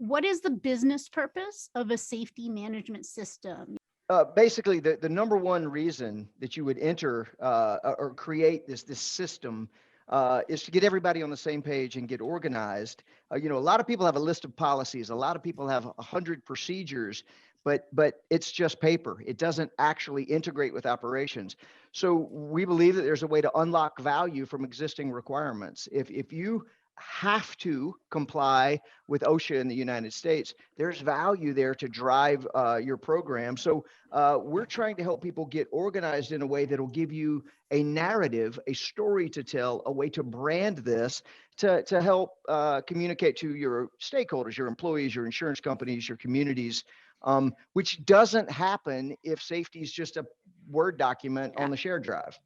What is the business purpose of a safety management system? Basically, the number one reason that you would enter or create this system is to get everybody on the same page and get organized. A lot of people have a list of policies. A lot of people have 100 procedures, but it's just paper. It doesn't actually integrate with operations. So we believe that there's a way to unlock value from existing requirements. If you have to comply with OSHA in the United States, there's value there to drive your program. So we're trying to help people get organized in a way that'll give you a narrative, a story to tell, a way to brand this to help communicate to your stakeholders, your employees, your insurance companies, your communities, which doesn't happen if safety is just a Word document on the shared drive.